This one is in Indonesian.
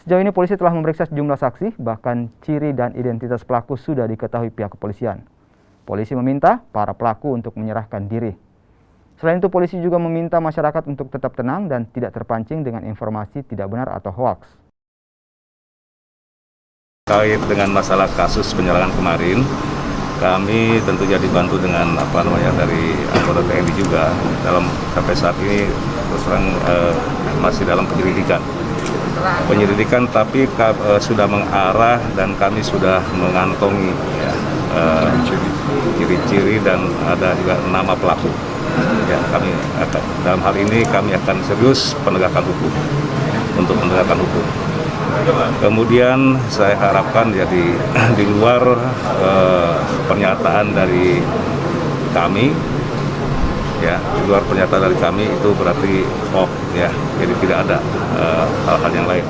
Sejauh ini polisi telah memeriksa sejumlah saksi, bahkan ciri dan identitas pelaku sudah diketahui pihak kepolisian. Polisi meminta para pelaku untuk menyerahkan diri. Selain itu, polisi juga meminta masyarakat untuk tetap tenang dan tidak terpancing dengan informasi tidak benar atau hoaks. Terkait dengan masalah kasus penyerangan kemarin, kami tentunya dibantu dengan dari anggota TNI juga. Sampai saat ini terus terang masih dalam penyelidikan. Tapi sudah mengarah dan kami sudah mengantongi ciri-ciri dan ada juga nama pelaku. Ya, dalam hal ini kami akan serius penegakan hukum untuk penegakan hukum. Kemudian saya harapkan jadi di luar pernyataan dari kami, ya, di luar pernyataan dari kami itu berarti hoax, ya, jadi tidak ada hal-hal yang lain.